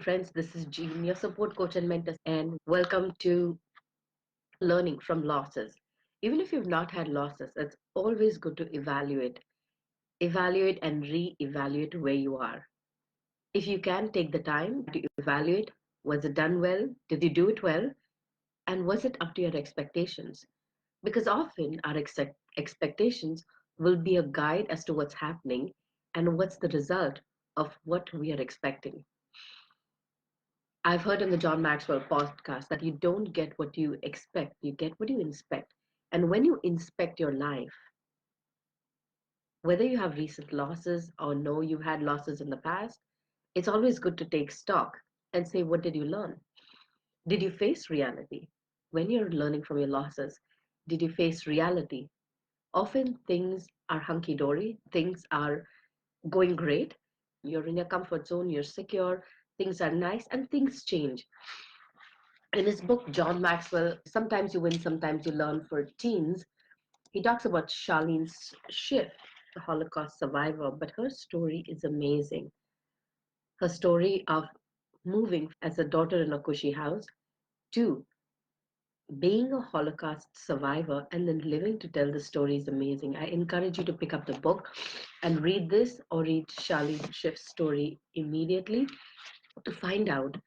friends. This is Jean, your support coach and mentor, and welcome to Learning from Losses. Even if you've not had losses, it's always good to evaluate and re-evaluate where you are. If you can take the time to evaluate, was it done well? Did you do it well? And was it up to your expectations? Because often our expectations will be a guide as to what's happening and what's the result of what we are expecting. I've heard in the John Maxwell podcast that you don't get what you expect, you get what you inspect. And when you inspect your life, whether you have recent losses or no, you've had losses in the past, it's always good to take stock and say, what did you learn? Did you face reality? When you're learning from your losses, did you face reality? Often things are hunky dory, things are going great, you're in your comfort zone, you're secure, things are nice, and things change. In his book, John Maxwell, Sometimes You Win, Sometimes You Learn for Teens, he talks about Charlene Schiff, a Holocaust survivor, but her story is amazing. Her story of moving as a daughter in a cushy house to being a Holocaust survivor and then living to tell the story is amazing. I encourage you to pick up the book and read this or read Charlene Schiff's story immediately to find out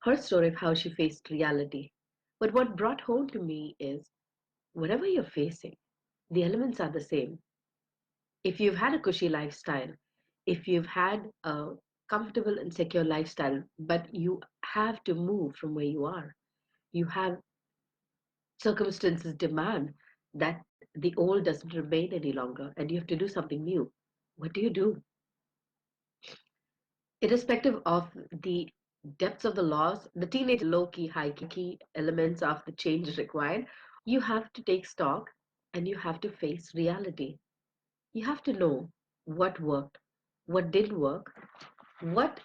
her story of how she faced reality. But what brought home to me is whatever you're facing, the elements are the same. If you've had a cushy lifestyle, if you've had a comfortable and secure lifestyle, but you have to move from where you are, you have circumstances demand that the old doesn't remain any longer and you have to do something new. What do you do? Irrespective of the depths of the loss, the teenage low key, high key elements of the change required, you have to take stock and you have to face reality. You have to know what worked, what didn't work, what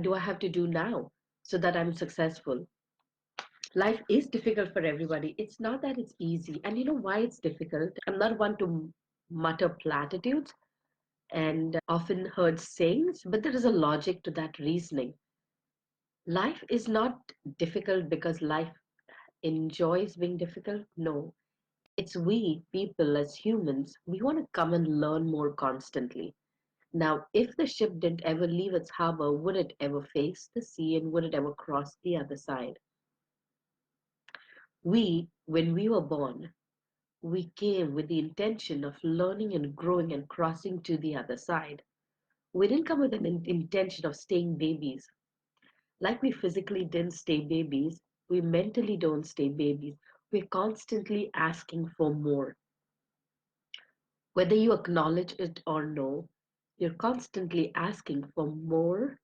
do I have to do now so that I'm successful. Life is difficult for everybody. It's not that it's easy. And you know why it's difficult? I'm not one to mutter platitudes and often heard sayings, but there is a logic to that reasoning. Life is not difficult because life enjoys being difficult. No, it's we people as humans, we want to come and learn more constantly. Now, if the ship didn't ever leave its harbor, would it ever face the sea and would it ever cross the other side? We, when we were born, we came with the intention of learning and growing and crossing to the other side. We didn't come with an intention of staying babies. Like we physically didn't stay babies, we mentally don't stay babies. We're constantly asking for more. Whether you acknowledge it or no, you're constantly asking for more,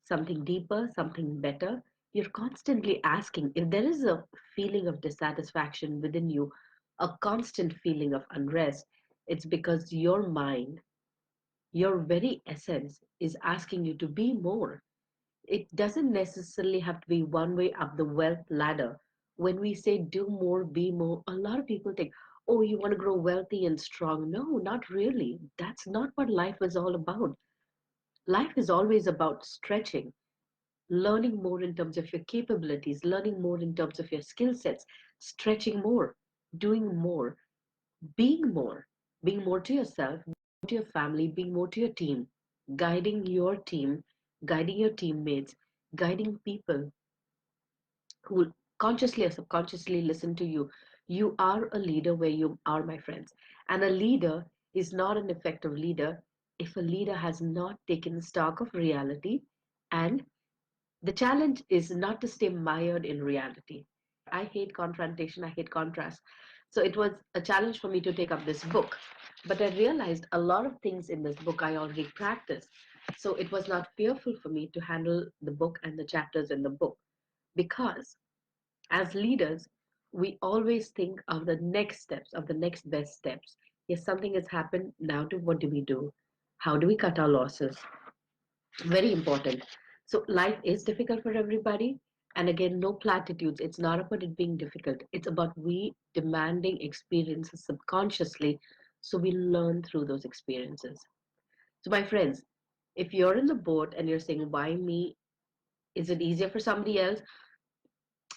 something deeper, something better. You're constantly asking if there is a feeling of dissatisfaction within you, a constant feeling of unrest, it's because your mind, your very essence, is asking you to be more. It doesn't necessarily have to be one way up the wealth ladder. When we say do more, be more, a lot of people think, oh, you want to grow wealthy and strong. No, not really. That's not what life is all about. Life is always about stretching, learning more in terms of your capabilities, learning more in terms of your skill sets, stretching more, doing more, being more to yourself, to your family, being more to your team, guiding your teammates, guiding people who consciously or subconsciously listen to you. You are a leader where you are, my friends. And a leader is not an effective leader if a leader has not taken stock of reality. And the challenge is not to stay mired in reality. I hate confrontation, I hate contrast. So it was a challenge for me to take up this book. But I realized a lot of things in this book I already practiced. So it was not fearful for me to handle the book and the chapters in the book. Because as leaders, we always think of the next steps, of the next best steps. Yes, something has happened. Now, to what do we do? How do we cut our losses? Very important. So life is difficult for everybody. And again, no platitudes. It's not about it being difficult. It's about we demanding experiences subconsciously so we learn through those experiences. So my friends, if you're in the boat and you're saying, why me? Is it easier for somebody else?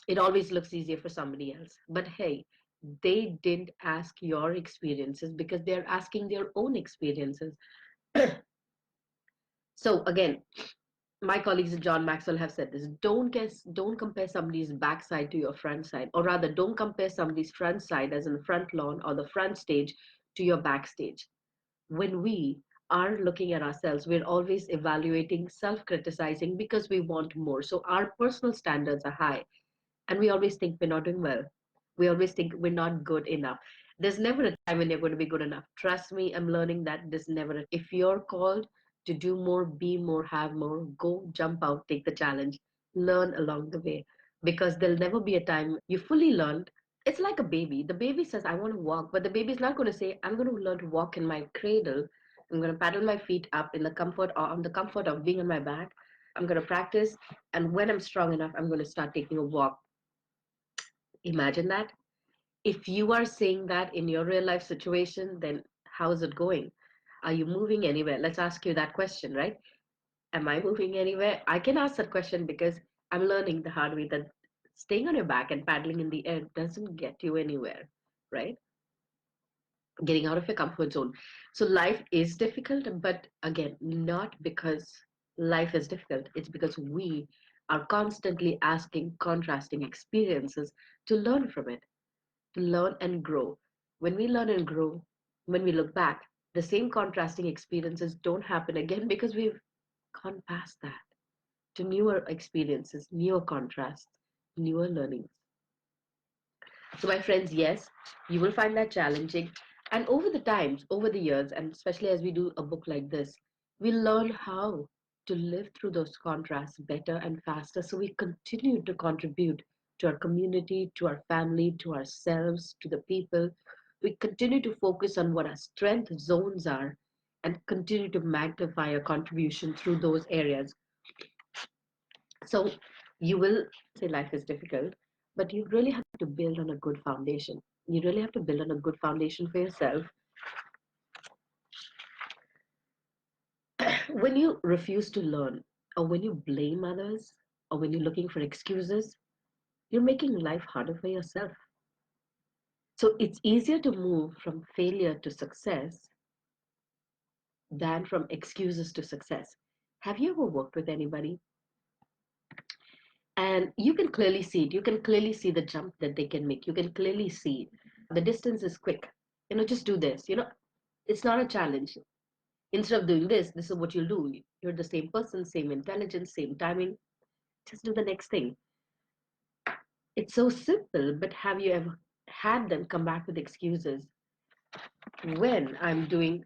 It always looks easier for somebody else. But hey, they didn't ask your experiences because they're asking their own experiences. So again, my colleagues John Maxwell have said this: don't compare somebody's backside to your front side, or rather, don't compare somebody's front side, as in the front lawn or the front stage, to your backstage. When we are looking at ourselves, we're always evaluating, self-criticizing because we want more. So our personal standards are high, and we always think we're not doing well. We always think we're not good enough. There's never a time when you're going to be good enough. Trust me, I'm learning that there's never if you're called to do more, be more, have more, go, jump out, take the challenge, learn along the way, because there'll never be a time you fully learned. It's like a baby. The baby says, I want to walk, but the baby's not going to say, I'm going to learn to walk in my cradle. I'm going to paddle my feet up in the comfort or on the comfort of being on my back. I'm going to practice, and when I'm strong enough, I'm going to start taking a walk. Imagine that. If you are saying that in your real life situation, then how is it going? Are you moving anywhere? Let's ask you that question, right? Am I moving anywhere? I can ask that question because I'm learning the hard way that staying on your back and paddling in the air doesn't get you anywhere, right? Getting out of your comfort zone. So life is difficult, but again, not because life is difficult, it's because we are constantly asking contrasting experiences to learn from it, to learn and grow. When we learn and grow, when we look back, the same contrasting experiences don't happen again because we've gone past that to newer experiences, newer contrasts, newer learnings. So, my friends, yes, you will find that challenging. And over the times, over the years, and especially as we do a book like this, we learn how to live through those contrasts better and faster. So we continue to contribute to our community, to our family, to ourselves, to the people. We continue to focus on what our strength zones are and continue to magnify our contribution through those areas. So you will say life is difficult, but you really have to build on a good foundation. You really have to build on a good foundation for yourself. When you refuse to learn, or when you blame others, or when you're looking for excuses, you're making life harder for yourself. So it's easier to move from failure to success than from excuses to success. Have you ever worked with anybody? And you can clearly see it. You can clearly see the jump that they can make. You can clearly see the distance is quick. Just do this. It's not a challenge. Instead of doing this is what you'll do. You're the same person, same intelligence, same timing. Just do the next thing. It's so simple, but have you ever had them come back with excuses? When I'm doing,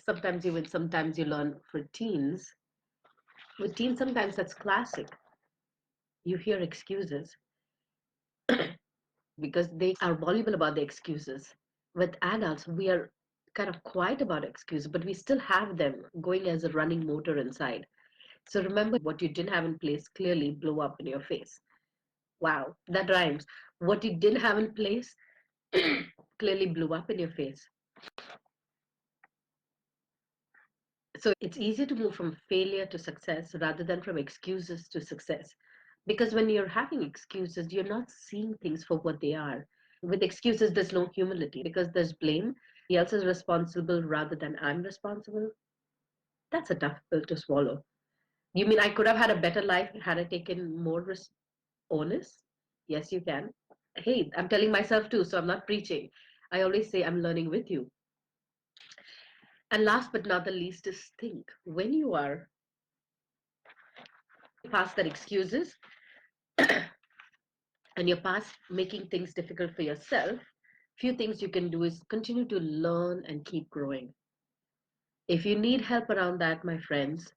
sometimes you learn for teens. With teens, sometimes that's classic. You hear excuses because they are voluble about the excuses. With adults, we are kind of quiet about excuses, but we still have them going as a running motor inside. So remember, what you didn't have in place clearly blew up in your face. Wow, that rhymes. What you didn't have in place clearly blew up in your face. So it's easier to move from failure to success rather than from excuses to success. Because when you're having excuses, you're not seeing things for what they are. With excuses, there's no humility because there's blame. Else is responsible rather than I'm responsible. That's a tough pill to swallow. You mean I could have had a better life had I taken more onus? Yes, you can. Hey, I'm telling myself too, so I'm not preaching. I always say I'm learning with you. And last but not the least is think. When you are past that excuses and you're past making things difficult for yourself, few things you can do is continue to learn and keep growing. If you need help around that, my friends,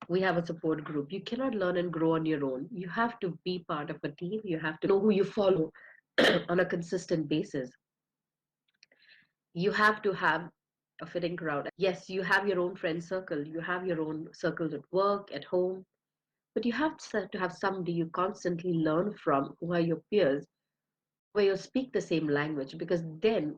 we have a support group. You cannot learn and grow on your own. You have to be part of a team. You have to know who you follow on a consistent basis. You have to have a fitting crowd. Yes, you have your own friend circle. You have your own circles at work, at home, but you have to have somebody you constantly learn from who are your peers, where you speak the same language, because then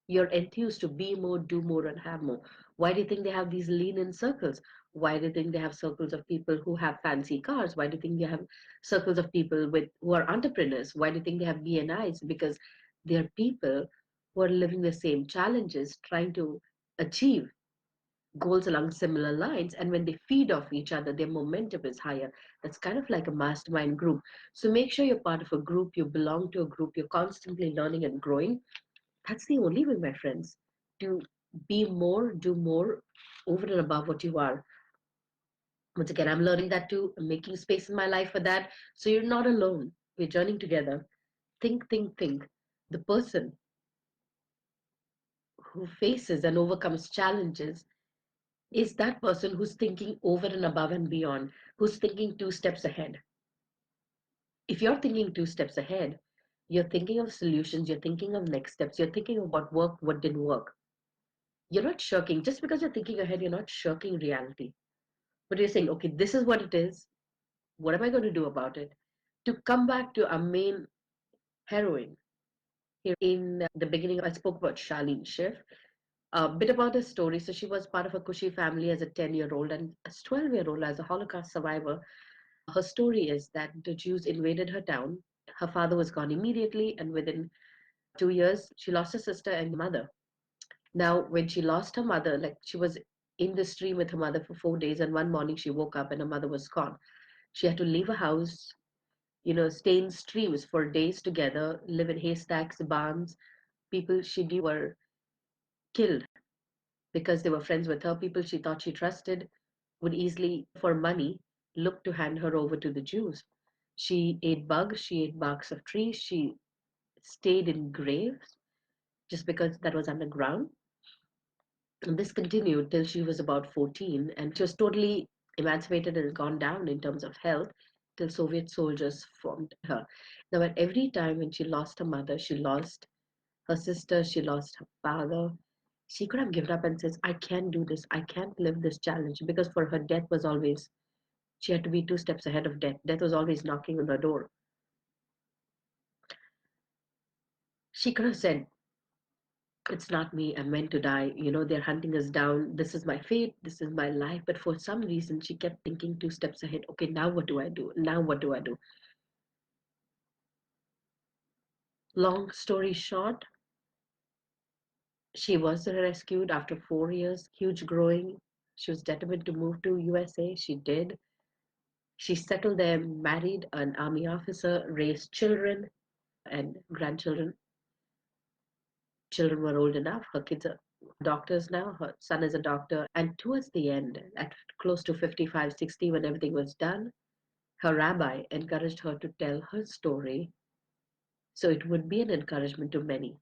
you're enthused to be more, do more, and have more. Why do you think they have these lean in circles? Why do you think they have circles of people who have fancy cars? Why do you think they have circles of people with who are entrepreneurs? Why do you think they have BNIs? Because they are people who are living the same challenges, trying to achieve goals along similar lines. And when they feed off each other, their momentum is higher. That's kind of like a mastermind group. So make sure you're part of a group, you belong to a group, you're constantly learning and growing. That's the only way, my friends, to be more, do more over and above what you are. Once again, I'm learning that too. I'm making space in my life for that. So you're not alone. We're journeying together. Think, think, think. The person who faces and overcomes challenges is that person who's thinking over and above and beyond, who's thinking two steps ahead. If you're thinking two steps ahead, you're thinking of solutions, you're thinking of next steps, you're thinking of what worked, what didn't work. You're not shirking. Just because you're thinking ahead, you're not shirking reality. But you're saying, okay, this is what it is. What am I going to do about it? To come back to our main heroine here in the beginning, I spoke about Charlene Schiff. A bit about her story. So she was part of a Kushi family as a 10-year-old and as 12-year-old as a Holocaust survivor. Her story is that the Jews invaded her town. Her father was gone immediately, and within 2 years, she lost her sister and mother. Now, when she lost her mother, like she was in the stream with her mother for 4 days, and one morning she woke up and her mother was gone. She had to leave her house, stay in streams for days together, live in haystacks, barns. People she knew were killed because they were friends with her. People she thought she trusted would easily, for money, look to hand her over to the Jews. She ate bugs, she ate barks of trees, she stayed in graves just because that was underground. And this continued till she was about 14, and she was totally emancipated and gone down in terms of health till Soviet soldiers formed her. Now, at every time when she lost her mother, she lost her sister, she lost her father, she could have given up and says, I can't do this, I can't live this challenge, because for her, death was always, she had to be two steps ahead of death. Death was always knocking on her door. She could have said, it's not me, I'm meant to die. They're hunting us down. This is my fate, this is my life. But for some reason, she kept thinking two steps ahead. Okay, now what do I do? Now what do I do? Long story short, she was rescued after 4 years, huge growing. She was determined to move to USA. She did. She settled there, married an army officer, raised children and grandchildren. Children were old enough. Her kids are doctors now. Her son is a doctor. And towards the end, at close to 55, 60, when everything was done, her rabbi encouraged her to tell her story so it would be an encouragement to many.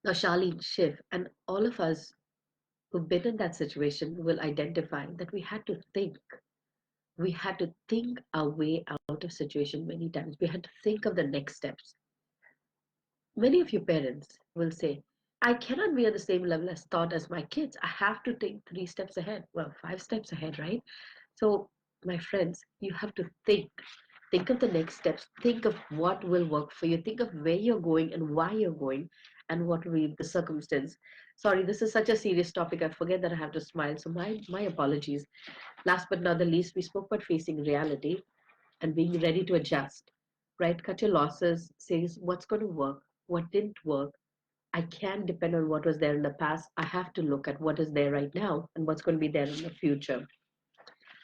Now, Charlene Schiff and all of us who've been in that situation will identify that we had to think. We had to think our way out of situation many times. We had to think of the next steps. Many of your parents will say, I cannot be at the same level as thought as my kids. I have to think three steps ahead. Well, five steps ahead, right? So, my friends, you have to think. Think of the next steps. Think of what will work for you. Think of where you're going and why you're going and what will be the circumstance. Sorry, this is such a serious topic. I forget that I have to smile. So my apologies. Last but not the least, we spoke about facing reality and being ready to adjust, right? Cut your losses, says what's going to work, what didn't work. I can't depend on what was there in the past. I have to look at what is there right now and what's going to be there in the future.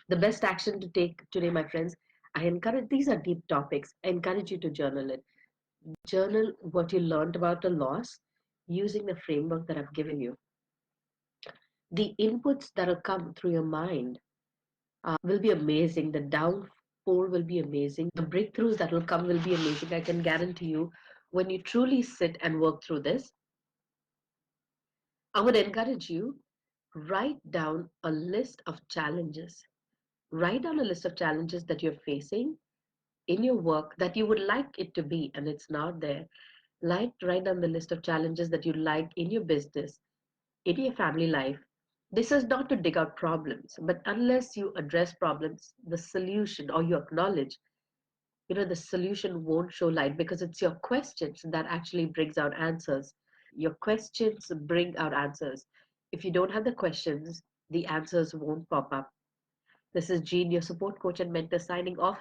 The best action to take today, my friends, I encourage, these are deep topics. I encourage you to journal it. Journal what you learned about the loss using the framework that I've given you. The inputs that will come through your mind will be amazing. The downpour will be amazing. The breakthroughs that will come will be amazing. I can guarantee you, when you truly sit and work through this, I would encourage you, write down a list of challenges. Write down a list of challenges that you're facing in your work that you would like it to be, and it's not there. Write down the list of challenges that you like in your business, in your family life. This is not to dig out problems, but unless you address problems, the solution or you acknowledge, the solution won't show light because it's your questions that actually brings out answers. Your questions bring out answers. If you don't have the questions, The answers won't pop up. This is Jean, your support coach and mentor, signing off